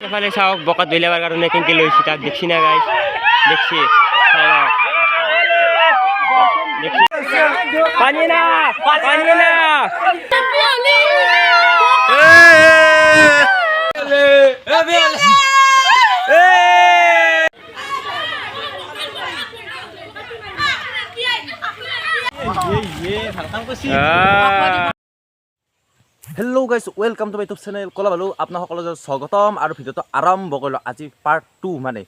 এফালে চাওক বকাত বিলাবৰ কাৰণে কেনেকৈ লৈছে তাক দেখছি না গাইছ দেখছি পানী না hello guys welcome to my YouTube channel कला भालू आपना সকলকে স্বাগতম আৰু ভিডিওটো আৰম্ভ কৰিলো আজি পাৰ্ট 2 মানে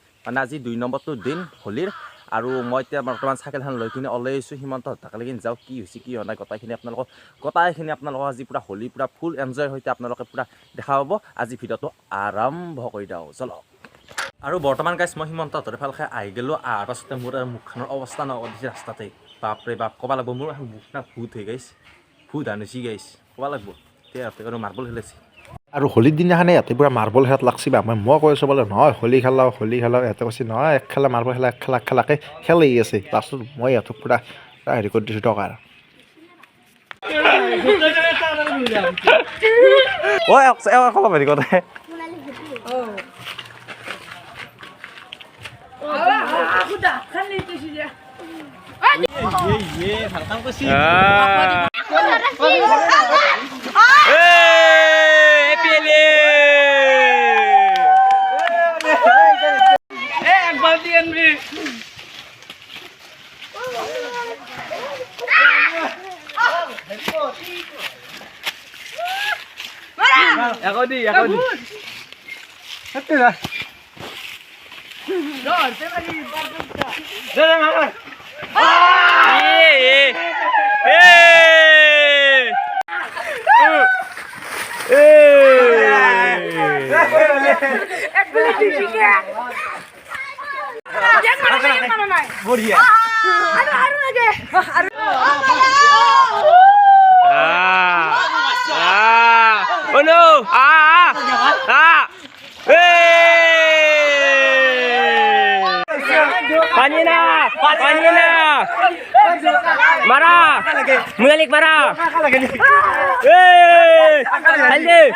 আজি 2 নম্বৰটো দিন হোলিৰ আৰু মই এতিয়া বৰ্তমান সাইকেলখন লৈ কিনে ওলাইছো হিমন্ত হতাকালৈকে যাও কি হৈছে কি হোৱা নাই কথাখিনি আপোনালোকক আজি পুৰা হোলি পুৰা ফুল এনজয় হৈতে আপোনালোকে পুৰা দেখা পাব আজি ভিডিওটো আৰম্ভ কৰি দাও চলো আৰু বৰ্তমান গাইস মই হিমন্ত হতৰ ফাল খাই আহি গেলো আৰু পাছতে মোৰ মুখখনৰ অৱস্থা নগদিছে ৰাস্তাতে বাপৰে বাপ কবা লাগব মোৰ মুখনা ভূত হৈ গাইস ভূত আনিছি গাইস কবা লাগব মাৰ্বল খেলাইছে আৰু হোলিৰ দিনাখনে ইয়াতে পুৰা মাৰ্বল খেলাত লাগছি বা মই কৈ আছোঁ বোলে নহয় হোলি খেলাওঁ ইয়াতে কৈছে নহয় এক খেলা মাৰ্বল খেলা এক খেলাকে খেলাই আছে লাষ্টত মই ইয়াতে পুৰা হেৰি কৰি দিছোঁ টকাৰ হেৰি কৰে ভাল কাম কৰিছি बढ़िया पानी ना मारा मुलालिक मारा हल्दी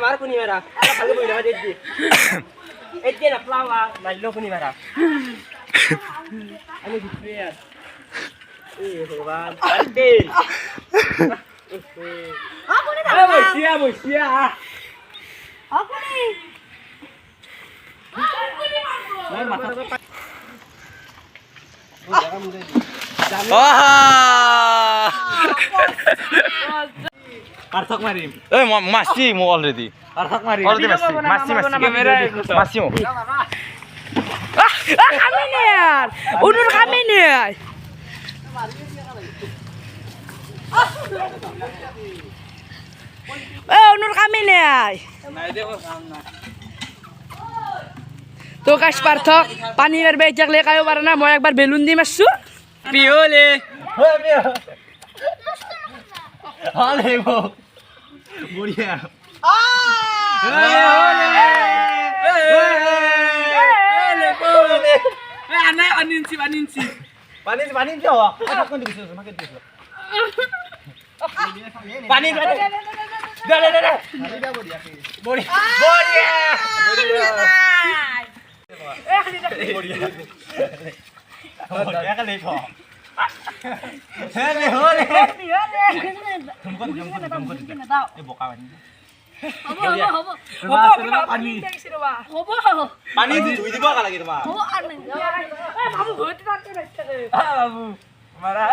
मार कुनी मारा खाली बोल रहा है एक दिन अपलावा माल्लो कुनी मारा अरे दिखरे यार ए भगवान अंतिल हां कोनी था बोसिया हां कोनी मैं माथा Arthak marim. Masih mau already. Arthak marim. Masih. Masih. Kami nih यार. Unur kami nih. Unur kami nih. तो गाइस पार्थक पानी में बैठ जगले कायो बारना मैं एक बार बेलून दी मस्सू पियोले हाले वो बढ़िया ana aninsi हो कौन दिसो माके दिसो पानी दे बढ़िया का लेखो हे होले तुमको ये बोका बनी पानी धुई দিব का লাগে তোমার बाबू भूत काटते रहते बाबू हमारा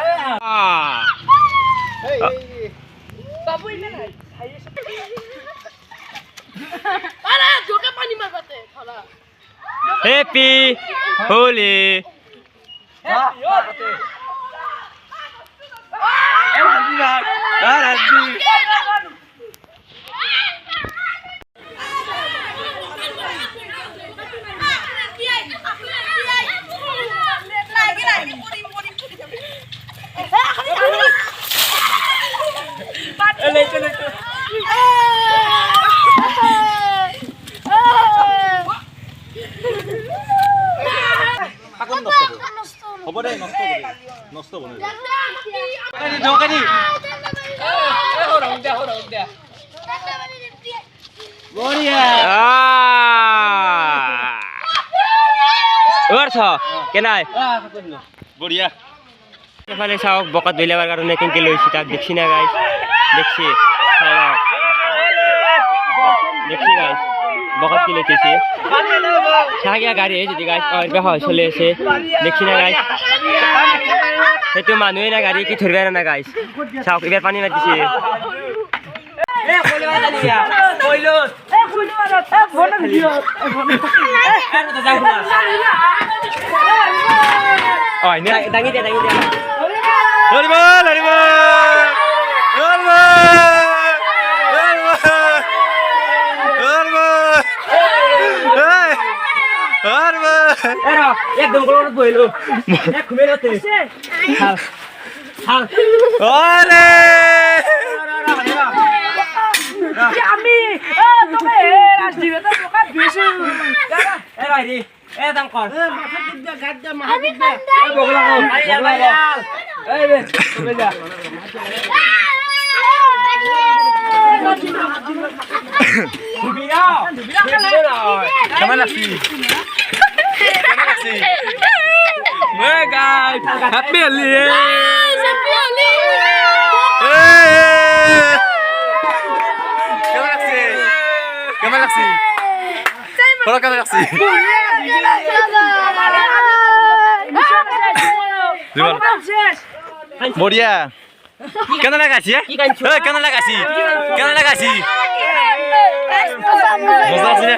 बाबू इधर है अरे जोके पानी में बते थोड़ा हैप्पी होली ফাগুন নষ্ট হ'ব দে নষ্ট হ'ব জোকানি বঢ়িয়া ওর ছ কেনাই বঢ়িয়া এফালে চাওক বকত বিলাবার কাৰণে কেনেকে লৈছি তাক দেখছি না গাইছ দেখছি দেখছি গাইছ বকত কি লেখেছে সাগিয়া গাড়ী যদি গাইছ হয় চলি আছে দেখছি না গাইছ সেইটো মানুহে না গাড়ী কি ধৰিব না গাইছ চাওক এবাৰ পানী মাতিছে দাঙি দিয়া একদম গলত বহিলো ঘুমে রাতে আমি তোকে রাজ দিবে তো বোকা দিছো দাম কর কেমন লাগছি হ্যাপি হলি কেমন লাগছি বড় কেমন লাগছি বঢ়িয়া কেন লাগাছি কেন লাগাছি কেন লাগাছি মজা আছে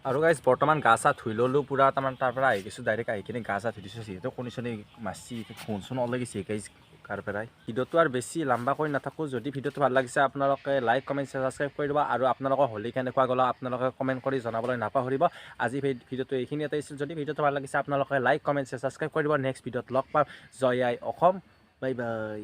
আৰু গাইজ বৰ্তমান গা চা ধুই ল'লোঁ পূৰা তাৰমানে তাৰ পৰা আহি গৈছোঁ ডাইৰেক্ট আহি কিনে গা চা ধুই দিছোঁ যিহেতু কণী চনি মাছি ফোন চোন ওলাই গৈছে গাইজ কাৰ পৰাই ভিডিঅ'টো আৰু বেছি লম্বা কৰি নাথাকোঁ যদি ভিডিঅ'টো ভাল লাগিছে আপোনালোকে লাইক কমেণ্ট ছাবস্ক্ৰাইব কৰি দিব আৰু আপোনালোকৰ হোলী কেনেকুৱা গ'ল আপোনালোকে কমেণ্ট কৰি জনাবলৈ নাপাহৰিব আজি ভিডিঅ'টো এইখিনিতে আছিল যদি ভিডিঅ'টো ভাল লাগিছে আপোনালোকে লাইক কমেণ্ট ছাবস্ক্ৰাইব কৰি দিব নেক্সট ভিডিঅ'ত লগ পাম জয় আই অসম বাই বাই